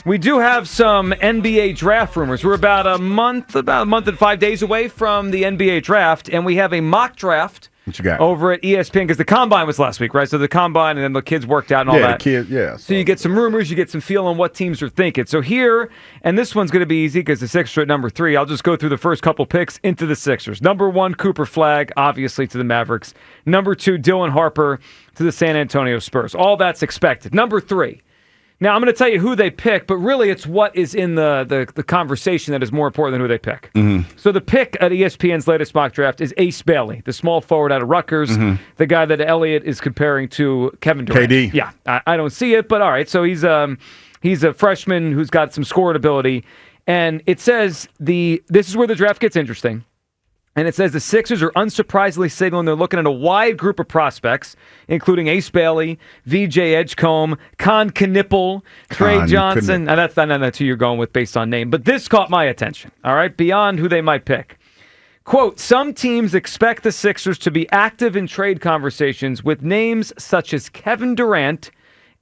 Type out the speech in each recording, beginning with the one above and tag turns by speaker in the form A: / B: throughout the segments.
A: We do have some NBA draft rumors. We're about a month and 5 days away from the NBA draft, and we have a mock draft.
B: What you got?
A: Over at ESPN, because the Combine was last week, right? So the Combine, and then the kids worked out and all that.
B: Yeah, the kids, yeah.
A: So you get some rumors, you get some feel on what teams are thinking. So here, and this one's going to be easy because the Sixers are at number 3. I'll just go through the first couple picks into the Sixers. Number 1, Cooper Flagg, obviously to the Mavericks. Number 2, Dylan Harper to the San Antonio Spurs. All that's expected. Number 3. Now, I'm going to tell you who they pick, but really it's what is in the conversation that is more important than who they pick. Mm-hmm. So the pick at ESPN's latest mock draft is Ace Bailey, the small forward out of Rutgers, the guy that Elliott is comparing to Kevin Durant.
B: KD.
A: Yeah, I don't see it, but all right. So he's a freshman who's got some scoring ability. And it says this is where the draft gets interesting. And it says the Sixers are unsurprisingly signaling they're looking at a wide group of prospects, including Ace Bailey, VJ Edgecombe, Con Knipple, Trey Johnson. Now, that's who you're going with based on name. But this caught my attention, all right, beyond who they might pick. Quote, some teams expect the Sixers to be active in trade conversations with names such as Kevin Durant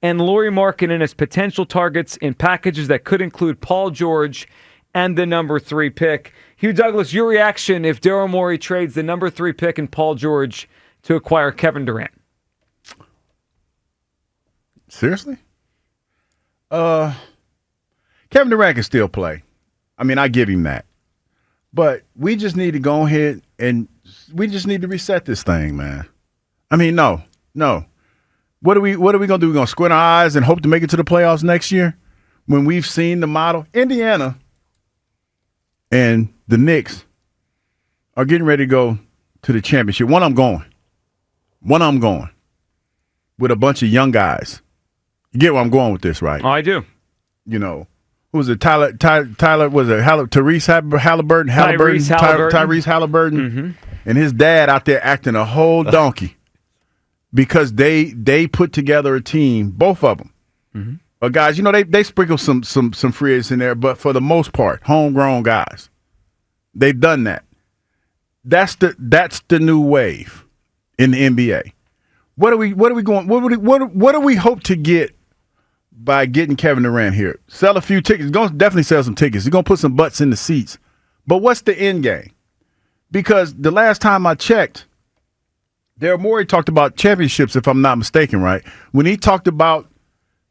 A: and Lauri Markkanen as potential targets in packages that could include Paul George and the number 3 pick. Hugh Douglas, your reaction if Daryl Morey trades the number 3 pick and Paul George to acquire Kevin Durant?
B: Seriously? Kevin Durant can still play. I mean, I give him that. But we just need to go ahead and we just need to reset this thing, man. I mean, no. What are we going to do? We're going to squint our eyes and hope to make it to the playoffs next year when we've seen the model? Indiana and the Knicks are getting ready to go to the championship. One, I'm going with a bunch of young guys. You get where I'm going with this, right?
A: Oh, I do.
B: You know, who was it? Tyler was it Tyrese Halliburton? Tyrese Halliburton. And his dad out there acting a whole donkey because they put together a team, both of them. Mm-hmm. But guys, you know, they sprinkle some free agents in there, but for the most part, homegrown guys. They've done that. That's the new wave in the NBA. What do we hope to get by getting Kevin Durant here? Sell a few tickets. He's going to definitely sell some tickets. He's going to put some butts in the seats. But what's the end game? Because the last time I checked, Daryl Morey talked about championships, if I'm not mistaken, right? When he talked about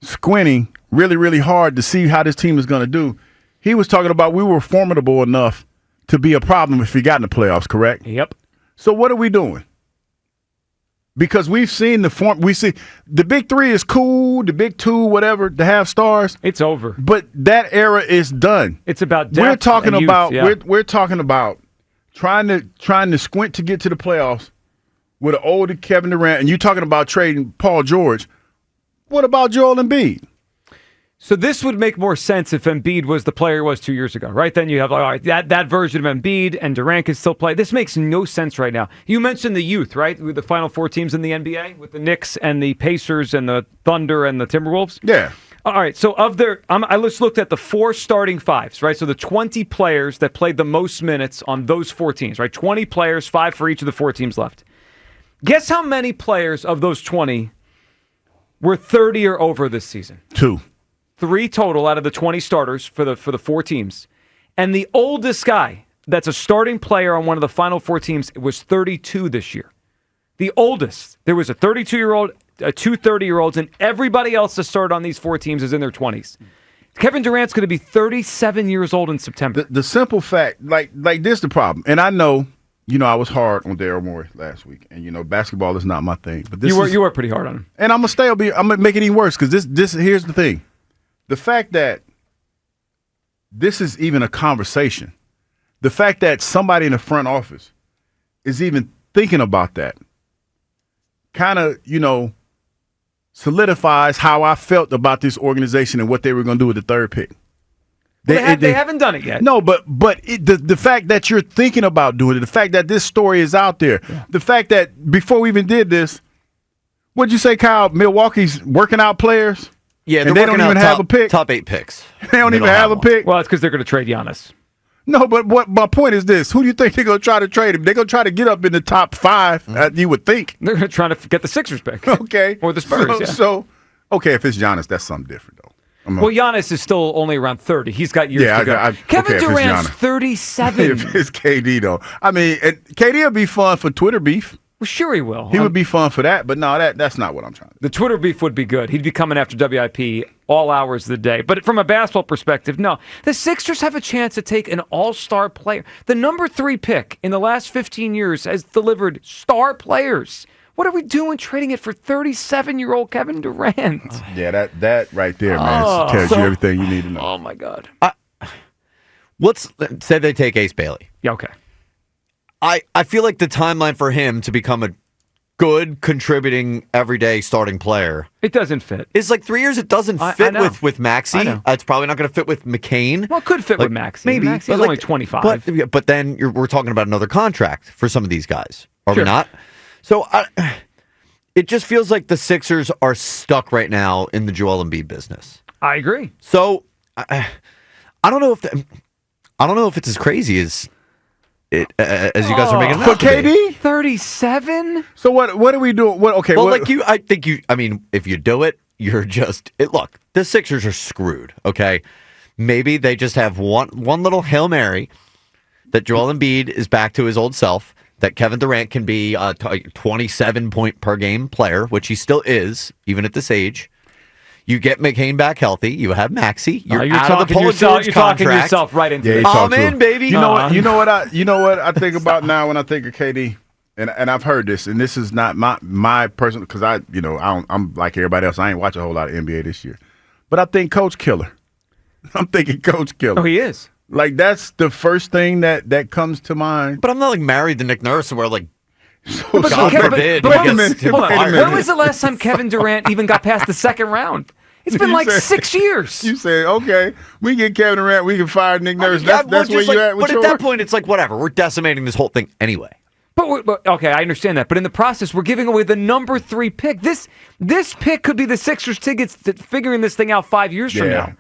B: squinting really, really hard to see how this team is going to do, he was talking about we were formidable enough to be a problem if we got in the playoffs, correct?
A: Yep.
B: So what are we doing? Because we've seen we see the big 3 is cool, the big 2, whatever, to have stars.
A: It's over.
B: But that era is done.
A: It's about depth.
B: We're talking
A: and
B: about
A: youth, yeah.
B: we're talking about trying to squint to get to the playoffs with an older Kevin Durant, and you talking about trading Paul George. What about Joel Embiid?
A: So this would make more sense if Embiid was the player he was 2 years ago, right? Then you have all right, that version of Embiid and Durant can still play. This makes no sense right now. You mentioned the youth, right? With the final 4 teams in the NBA, with the Knicks and the Pacers and the Thunder and the Timberwolves.
B: Yeah.
A: All right, so I just looked at the 4 starting 5s, right? So the 20 players that played the most minutes on those 4 teams, right? 20 players, 5 for each of the 4 teams left. Guess how many players of those 20 were 30 or over this season?
B: 2.
A: 3 total out of the 20 starters for the 4 teams. And the oldest guy that's a starting player on one of the final 4 teams was 32 this year. The oldest. There was a 32-year-old, 2 30-year-olds, and everybody else that started on these 4 teams is in their 20s. Kevin Durant's going to be 37 years old in September.
B: The simple fact, like this the problem. And I know, I was hard on Daryl Morey last week. And, basketball is not my thing. But
A: you were pretty hard on him.
B: And I'm going to make it even worse because here's the thing. The fact that this is even a conversation, the fact that somebody in the front office is even thinking about that kind of, solidifies how I felt about this organization and what they were going to do with the 3rd pick.
A: They haven't done it yet.
B: No, but the fact that you're thinking about doing it, the fact that this story is out there, the fact that before we even did this, what'd you say, Kyle? Milwaukee's working out players?
C: Yeah,
B: and they don't even have a pick.
C: Top 8 picks.
B: They don't even have a pick.
A: Well, it's because they're going to trade Giannis.
B: No, but what my point is this: who do you think they're going to try to trade him? They're going to try to get up in the top 5. You would think
A: they're going to try to get the Sixers pick.
B: Okay,
A: or the Spurs.
B: So okay, if it's Giannis, that's something different though.
A: Well, Giannis is still only around 30. He's got years to go. Kevin Durant's 37.
B: If it's KD, though. I mean, KD will be fun for Twitter beef.
A: Well, sure he will.
B: He would be fun for that, but no, that's not what I'm trying to do.
A: The Twitter beef would be good. He'd be coming after WIP all hours of the day. But from a basketball perspective, no. The Sixers have a chance to take an all-star player. The number 3 pick in the last 15 years has delivered star players. What are we doing trading it for 37-year-old Kevin Durant?
B: Yeah, that right there, man, tells you everything you need to know.
A: Oh, my God.
C: Let's say they take Ace Bailey.
A: Yeah, okay.
C: I feel like the timeline for him to become a good, contributing, everyday starting player.
A: It doesn't fit.
C: It's like 3 years. It doesn't fit with Maxey. It's probably not going to fit with McCain.
A: Well, it could fit with Maxey.
C: Maybe.
A: Maxey's only 25.
C: But then we're talking about another contract for some of these guys. Are we not? So it just feels like the Sixers are stuck right now in the Joel Embiid business.
A: I agree.
C: So I don't know if it's as crazy as you guys are making it out
B: for KD.
A: 37.
B: So what are we doing?
C: I mean, if you do it, you're just look. The Sixers are screwed. Okay, maybe they just have one little Hail Mary that Joel Embiid is back to his old self. That Kevin Durant can be a 27-point per game player, which he still is, even at this age. You get McCain back healthy. You have Maxey. You're out of the Paul George contract.
A: You're talking yourself right into this.
C: I'm in, baby.
B: You know what I think about now when I think of KD, and I've heard this, and this is not my personal, because I'm like everybody else. I ain't watch a whole lot of NBA this year, but I think Coach Killer. I'm thinking Coach Killer.
A: Oh, he is.
B: Like, that's the first thing that comes to mind.
C: But I'm not like married to Nick Nurse, where like,
B: God
C: forbid.
A: Wait a minute. When was the last time Kevin Durant even got past the second round? It's been 6 years.
B: You say, okay, we get Kevin Durant, we can fire Nick Nurse. That's where you at with
C: But at that point, it's like, whatever. We're decimating this whole thing anyway.
A: But okay, I understand that. But in the process, we're giving away the number 3 pick. This pick could be the Sixers' tickets to figuring this thing out 5 years from now.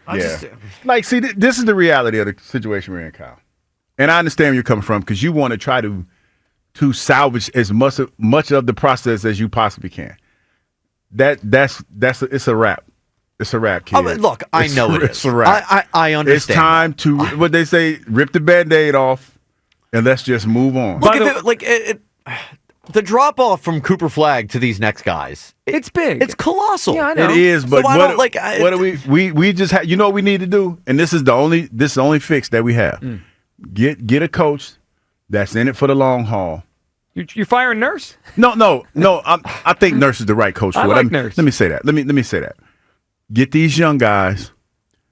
B: See, this is the reality of the situation we're in, Kyle. And I understand where you're coming from, because you want to try to salvage as much of the process as you possibly can. It's a wrap. It's a wrap, kid.
C: Look, I know it is.
B: It's a wrap.
C: I understand.
B: It's time to, what they say, rip the Band-Aid off. And let's just move on.
C: Look at the drop off from Cooper Flagg to these next guys.
A: It's big.
C: It's colossal.
A: Yeah, I know.
B: It is, but
C: so
B: what do we just have? You know what we need to do, and this is the only fix that we have. Get a coach that's in it for the long haul.
A: You're firing Nurse?
B: No. I think Nurse is the right coach for it.
A: Nurse.
B: Let me say that. Let me say that. Get these young guys.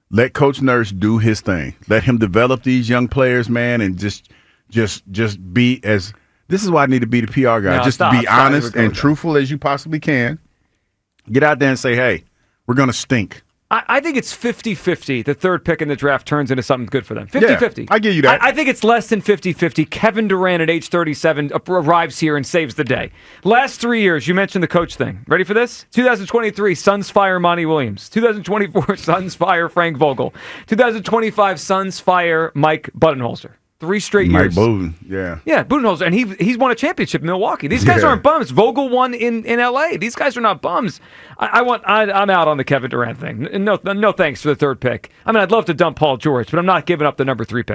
B: Let Coach Nurse do his thing. Let him develop these young players, man, and just be as. This is why I need to be the PR guy. Be honest and truthful as you possibly can. Get out there and say, hey, we're going to stink.
A: I think it's 50-50. The third pick in the draft turns into something good for them. 50-50.
B: Yeah, I give you that.
A: I think it's less than 50-50. Kevin Durant at age 37 arrives here and saves the day. Last 3 years, you mentioned the coach thing. Ready for this? 2023, Suns fire Monty Williams. 2024, Suns fire Frank Vogel. 2025, Suns fire Mike Budenholzer. 3 straight years.
B: Mike Buden, yeah.
A: Yeah, Budenholzer, and he's won a championship in Milwaukee. These guys aren't bums. Vogel won in L.A. These guys are not bums. I'm out on the Kevin Durant thing. No thanks for the third pick. I mean, I'd love to dump Paul George, but I'm not giving up the number 3 pick.